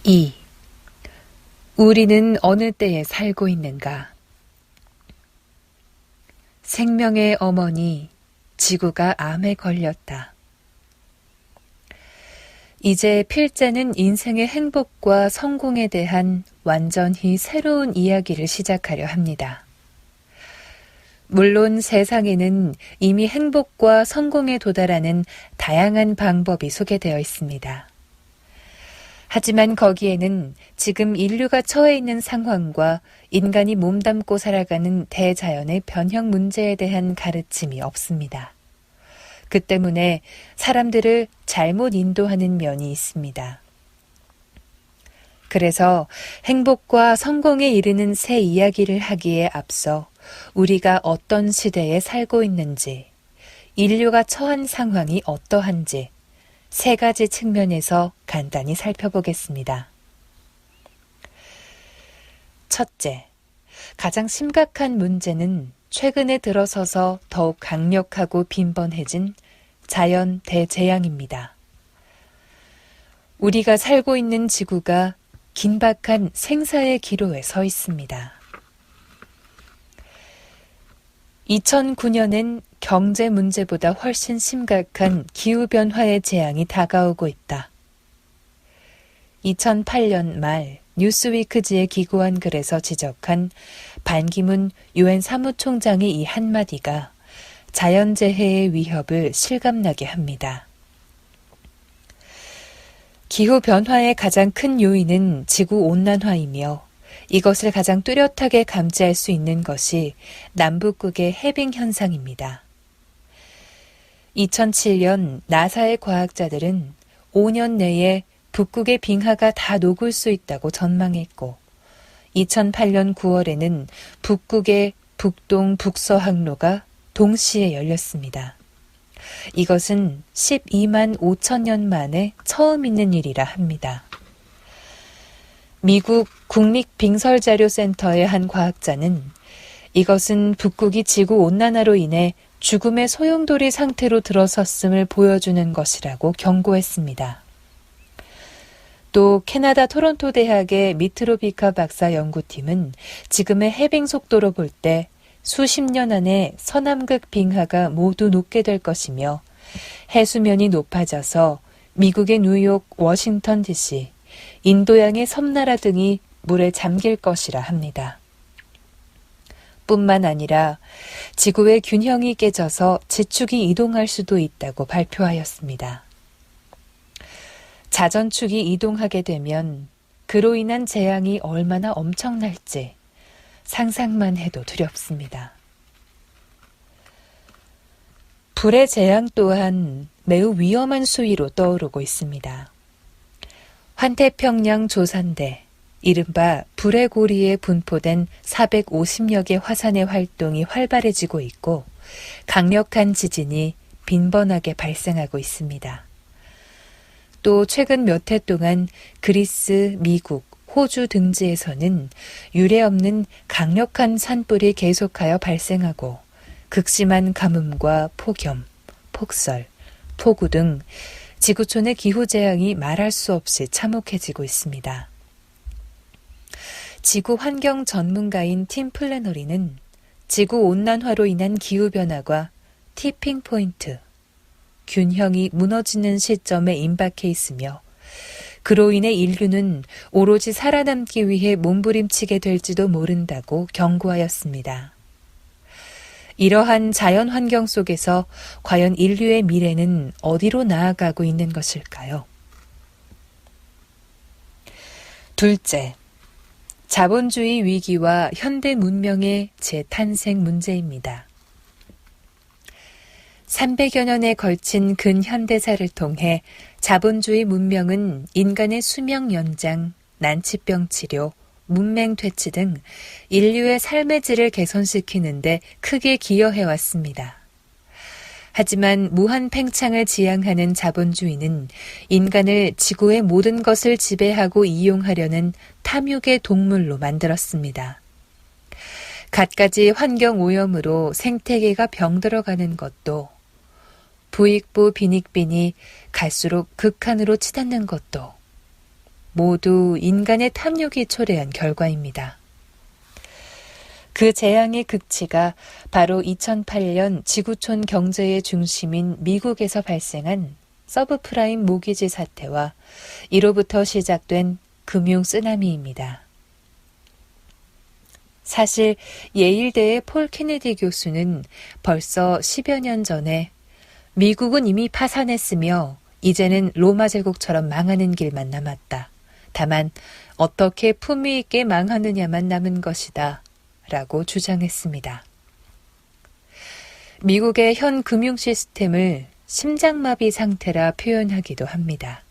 2. 우리는 어느 때에 살고 있는가? 생명의 어머니, 지구가 암에 걸렸다. 이제 필자는 인생의 행복과 성공에 대한 완전히 새로운 이야기를 시작하려 합니다. 물론 세상에는 이미 행복과 성공에 도달하는 다양한 방법이 소개되어 있습니다. 하지만 거기에는 지금 인류가 처해 있는 상황과 인간이 몸담고 살아가는 대자연의 변형 문제에 대한 가르침이 없습니다. 그 때문에 사람들을 잘못 인도하는 면이 있습니다. 그래서 행복과 성공에 이르는 새 이야기를 하기에 앞서 우리가 어떤 시대에 살고 있는지, 인류가 처한 상황이 어떠한지, 세 가지 측면에서 간단히 살펴보겠습니다. 첫째, 가장 심각한 문제는 최근에 들어서서 더욱 강력하고 빈번해진 자연 대재앙입니다. 우리가 살고 있는 지구가 긴박한 생사의 기로에 서 있습니다. 2009년엔 경제 문제보다 훨씬 심각한 기후변화의 재앙이 다가오고 있다. 2008년 말 뉴스위크지에 기고한 글에서 지적한 반기문 유엔 사무총장의 이 한마디가 자연재해의 위협을 실감나게 합니다. 기후변화의 가장 큰 요인은 지구온난화이며 이것을 가장 뚜렷하게 감지할 수 있는 것이 남북극의 해빙 현상입니다. 2007년 나사의 과학자들은 5년 내에 북극의 빙하가 다 녹을 수 있다고 전망했고 2008년 9월에는 북극의 북동 북서항로가 동시에 열렸습니다. 이것은 12만 5천 년 만에 처음 있는 일이라 합니다. 미국 국립빙설자료센터의 한 과학자는 이것은 북극이 지구온난화로 인해 죽음의 소용돌이 상태로 들어섰음을 보여주는 것이라고 경고했습니다. 또 캐나다 토론토 대학의 미트로비카 박사 연구팀은 지금의 해빙 속도로 볼 때 수십 년 안에 서남극 빙하가 모두 녹게 될 것이며 해수면이 높아져서 미국의 뉴욕, 워싱턴 DC, 인도양의 섬나라 등이 물에 잠길 것이라 합니다. 뿐만 아니라 지구의 균형이 깨져서 지축이 이동할 수도 있다고 발표하였습니다. 자전축이 이동하게 되면 그로 인한 재앙이 얼마나 엄청날지 상상만 해도 두렵습니다. 불의 재앙 또한 매우 위험한 수위로 떠오르고 있습니다. 환태평양 조산대, 이른바 불의 고리에 분포된 450여 개 화산의 활동이 활발해지고 있고 강력한 지진이 빈번하게 발생하고 있습니다. 또 최근 몇 해 동안 그리스, 미국, 호주 등지에서는 유례없는 강력한 산불이 계속하여 발생하고 극심한 가뭄과 폭염, 폭설, 폭우 등 지구촌의 기후재앙이 말할 수 없이 참혹해지고 있습니다. 지구환경 전문가인 팀 플래너리는 지구온난화로 인한 기후변화가 티핑포인트, 균형이 무너지는 시점에 임박해 있으며 그로 인해 인류는 오로지 살아남기 위해 몸부림치게 될지도 모른다고 경고하였습니다. 이러한 자연환경 속에서 과연 인류의 미래는 어디로 나아가고 있는 것일까요? 둘째, 자본주의 위기와 현대 문명의 재탄생 문제입니다. 300여 년에 걸친 근현대사를 통해 자본주의 문명은 인간의 수명 연장, 난치병 치료, 문맹 퇴치 등 인류의 삶의 질을 개선시키는 데 크게 기여해왔습니다. 하지만 무한 팽창을 지향하는 자본주의는 인간을 지구의 모든 것을 지배하고 이용하려는 탐욕의 동물로 만들었습니다. 갖가지 환경 오염으로 생태계가 병들어가는 것도, 부익부 빈익빈이 갈수록 극한으로 치닫는 것도, 모두 인간의 탐욕이 초래한 결과입니다. 그 재앙의 극치가 바로 2008년 지구촌 경제의 중심인 미국에서 발생한 서브프라임 모기지 사태와 이로부터 시작된 금융 쓰나미입니다. 사실 예일대의 폴 케네디 교수는 벌써 10여 년 전에 미국은 이미 파산했으며 이제는 로마 제국처럼 망하는 길만 남았다. 다만 어떻게 품위 있게 망하느냐만 남은 것이다. 라고 주장했습니다. 미국의 현 금융 시스템을 심장마비 상태라 표현하기도 합니다.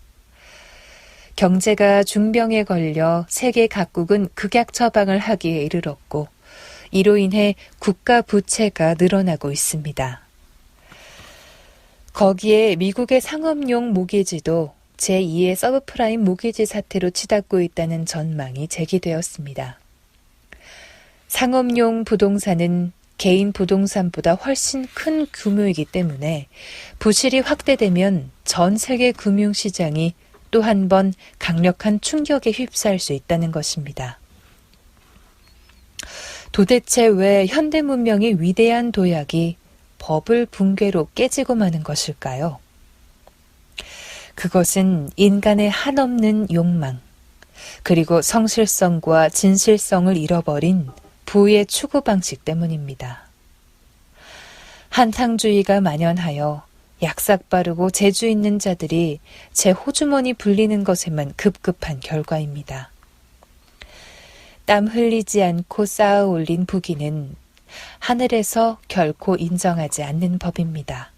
경제가 중병에 걸려 세계 각국은 극약 처방을 하기에 이르렀고 이로 인해 국가 부채가 늘어나고 있습니다. 거기에 미국의 상업용 모기지도 제2의 서브프라임 모기지 사태로 치닫고 있다는 전망이 제기되었습니다. 상업용 부동산은 개인 부동산보다 훨씬 큰 규모이기 때문에 부실이 확대되면 전 세계 금융시장이 또 한 번 강력한 충격에 휩싸일 수 있다는 것입니다. 도대체 왜 현대 문명의 위대한 도약이 버블 붕괴로 깨지고 마는 것일까요? 그것은 인간의 한없는 욕망, 그리고 성실성과 진실성을 잃어버린 부의 추구 방식 때문입니다. 한탕주의가 만연하여 약삭 빠르고 재주 있는 자들이 제 호주머니 불리는 것에만 급급한 결과입니다. 땀 흘리지 않고 쌓아 올린 부귀는 하늘에서 결코 인정하지 않는 법입니다.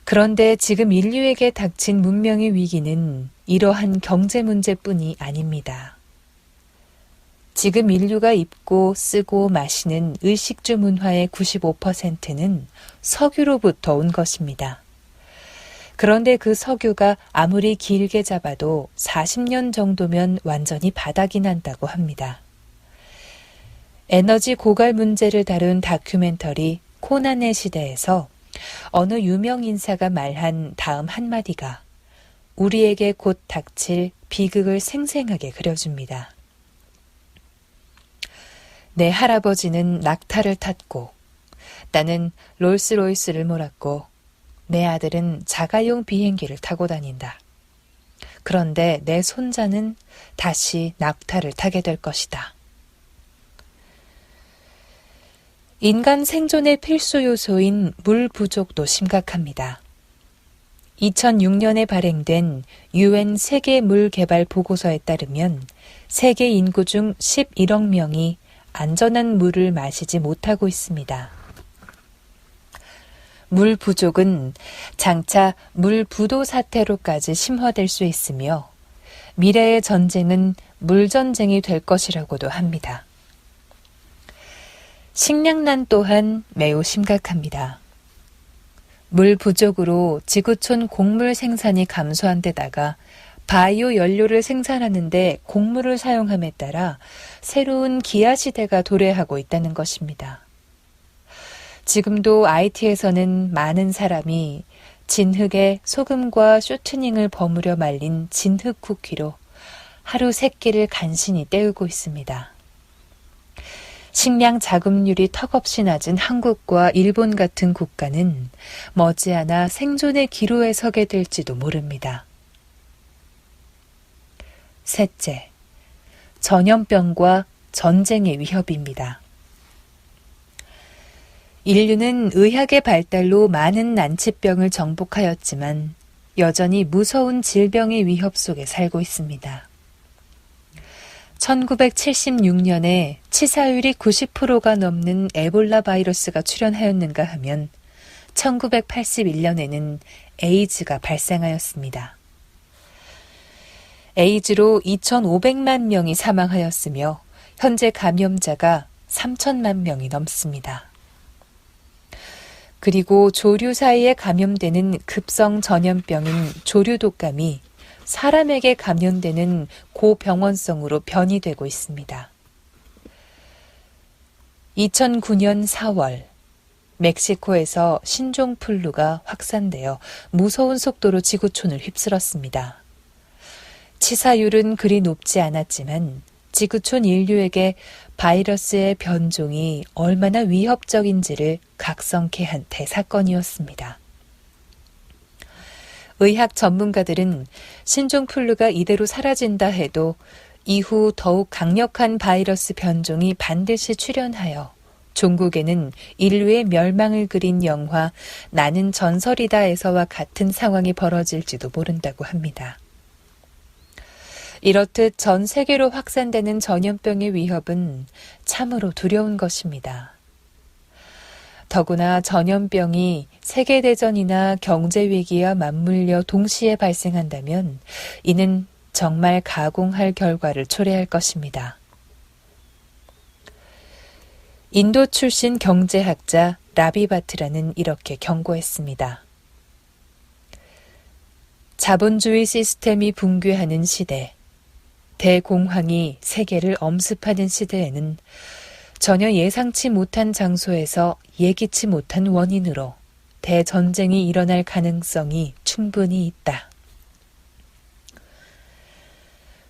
그런데 지금 인류에게 닥친 문명의 위기는 이러한 경제 문제뿐이 아닙니다. 지금 인류가 입고 쓰고 마시는 의식주 문화의 95%는 석유로부터 온 것입니다. 그런데 그 석유가 아무리 길게 잡아도 40년 정도면 완전히 바닥이 난다고 합니다. 에너지 고갈 문제를 다룬 다큐멘터리 코난의 시대에서 어느 유명 인사가 말한 다음 한마디가 우리에게 곧 닥칠 비극을 생생하게 그려줍니다. 내 할아버지는 낙타를 탔고 나는 롤스로이스를 몰았고 내 아들은 자가용 비행기를 타고 다닌다. 그런데 내 손자는 다시 낙타를 타게 될 것이다. 인간 생존의 필수 요소인 물 부족도 심각합니다. 2006년에 발행된 UN 세계 물 개발 보고서에 따르면 세계 인구 중 11억 명이 안전한 물을 마시지 못하고 있습니다. 물 부족은 장차 물 부도 사태로까지 심화될 수 있으며 미래의 전쟁은 물 전쟁이 될 것이라고도 합니다. 식량난 또한 매우 심각합니다. 물 부족으로 지구촌 곡물 생산이 감소한 데다가 바이오 연료를 생산하는데 곡물을 사용함에 따라 새로운 기아 시대가 도래하고 있다는 것입니다. 지금도 IT에서는 많은 사람이 진흙에 소금과 쇼트닝을 버무려 말린 진흙 쿠키로 하루 3끼를 간신히 때우고 있습니다. 식량 자급률이 턱없이 낮은 한국과 일본 같은 국가는 머지않아 생존의 기로에 서게 될지도 모릅니다. 셋째, 전염병과 전쟁의 위협입니다. 인류는 의학의 발달로 많은 난치병을 정복하였지만 여전히 무서운 질병의 위협 속에 살고 있습니다. 1976년에 치사율이 90%가 넘는 에볼라 바이러스가 출현하였는가 하면 1981년에는 에이즈가 발생하였습니다. 에이즈로 2,500만 명이 사망하였으며 현재 감염자가 3천만 명이 넘습니다. 그리고 조류 사이에 감염되는 급성 전염병인 조류독감이 사람에게 감염되는 고병원성으로 변이되고 있습니다. 2009년 4월 멕시코에서 신종플루가 확산되어 무서운 속도로 지구촌을 휩쓸었습니다. 치사율은 그리 높지 않았지만 지구촌 인류에게 바이러스의 변종이 얼마나 위협적인지를 각성케 한 대사건이었습니다. 의학 전문가들은 신종플루가 이대로 사라진다 해도 이후 더욱 강력한 바이러스 변종이 반드시 출현하여 종국에는 인류의 멸망을 그린 영화 나는 전설이다에서와 같은 상황이 벌어질지도 모른다고 합니다. 이렇듯 전 세계로 확산되는 전염병의 위협은 참으로 두려운 것입니다. 더구나 전염병이 세계대전이나 경제위기와 맞물려 동시에 발생한다면 이는 정말 가공할 결과를 초래할 것입니다. 인도 출신 경제학자 라비바트라는 이렇게 경고했습니다. 자본주의 시스템이 붕괴하는 시대, 대공황이 세계를 엄습하는 시대에는 전혀 예상치 못한 장소에서 예기치 못한 원인으로 대전쟁이 일어날 가능성이 충분히 있다.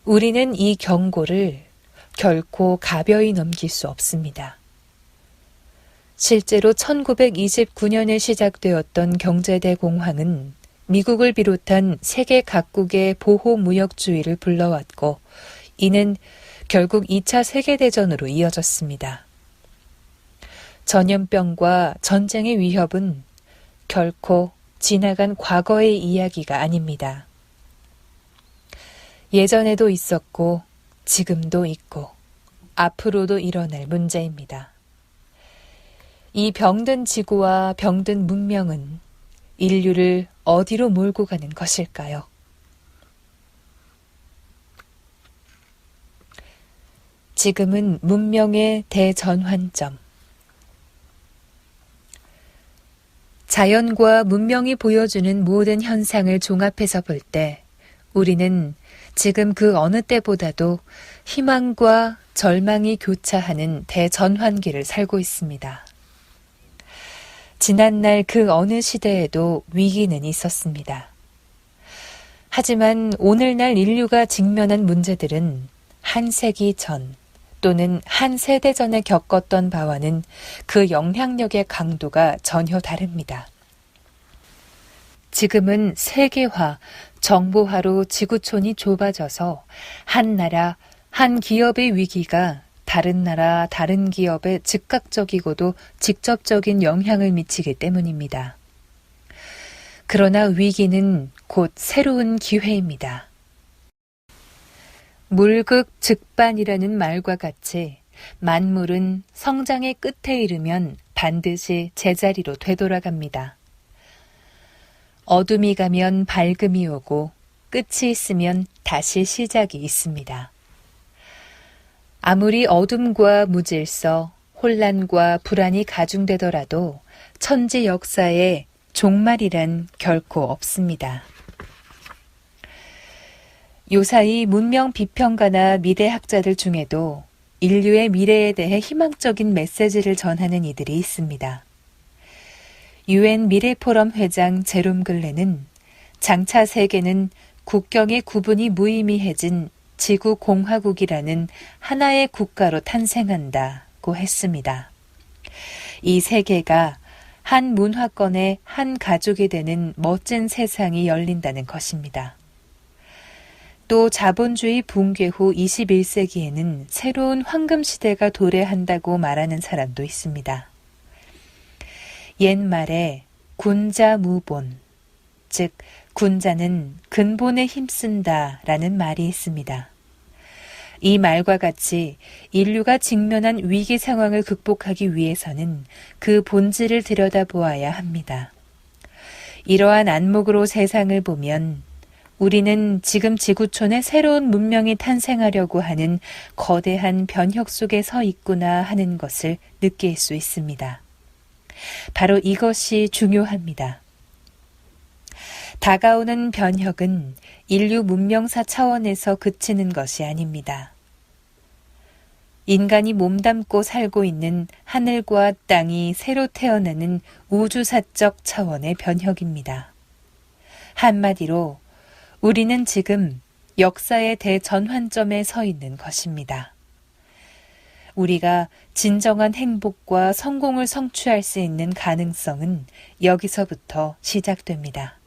우리는 이 경고를 결코 가벼이 넘길 수 없습니다. 실제로 1929년에 시작되었던 경제대공황은 미국을 비롯한 세계 각국의 보호무역주의를 불러왔고 이는 결국 2차 세계대전으로 이어졌습니다. 전염병과 전쟁의 위협은 결코 지나간 과거의 이야기가 아닙니다. 예전에도 있었고 지금도 있고 앞으로도 일어날 문제입니다. 이 병든 지구와 병든 문명은 인류를 어디로 몰고 가는 것일까요? 지금은 문명의 대전환점. 자연과 문명이 보여주는 모든 현상을 종합해서 볼 때 우리는 지금 그 어느 때보다도 희망과 절망이 교차하는 대전환기를 살고 있습니다. 지난날 그 어느 시대에도 위기는 있었습니다. 하지만 오늘날 인류가 직면한 문제들은 한 세기 전 또는 한 세대 전에 겪었던 바와는 그 영향력의 강도가 전혀 다릅니다. 지금은 세계화, 정보화로 지구촌이 좁아져서 한 나라, 한 기업의 위기가 다른 나라, 다른 기업에 즉각적이고도 직접적인 영향을 미치기 때문입니다. 그러나 위기는 곧 새로운 기회입니다. 물극즉반이라는 말과 같이 만물은 성장의 끝에 이르면 반드시 제자리로 되돌아갑니다. 어둠이 가면 밝음이 오고 끝이 있으면 다시 시작이 있습니다. 아무리 어둠과 무질서, 혼란과 불안이 가중되더라도 천지 역사에 종말이란 결코 없습니다. 요사이 문명 비평가나 미래학자들 중에도 인류의 미래에 대해 희망적인 메시지를 전하는 이들이 있습니다. UN 미래포럼 회장 제롬 글렌은 장차 세계는 국경의 구분이 무의미해진 지구공화국이라는 하나의 국가로 탄생한다고 했습니다. 이 세계가 한 문화권의 한 가족이 되는 멋진 세상이 열린다는 것입니다. 또 자본주의 붕괴 후 21세기에는 새로운 황금시대가 도래한다고 말하는 사람도 있습니다. 옛말에 군자무본, 즉 군자는 근본에 힘쓴다 라는 말이 있습니다. 이 말과 같이 인류가 직면한 위기 상황을 극복하기 위해서는 그 본질을 들여다보아야 합니다. 이러한 안목으로 세상을 보면 우리는 지금 지구촌에 새로운 문명이 탄생하려고 하는 거대한 변혁 속에 서 있구나 하는 것을 느낄 수 있습니다. 바로 이것이 중요합니다. 다가오는 변혁은 인류 문명사 차원에서 그치는 것이 아닙니다. 인간이 몸담고 살고 있는 하늘과 땅이 새로 태어나는 우주사적 차원의 변혁입니다. 한마디로 우리는 지금 역사의 대전환점에 서 있는 것입니다. 우리가 진정한 행복과 성공을 성취할 수 있는 가능성은 여기서부터 시작됩니다.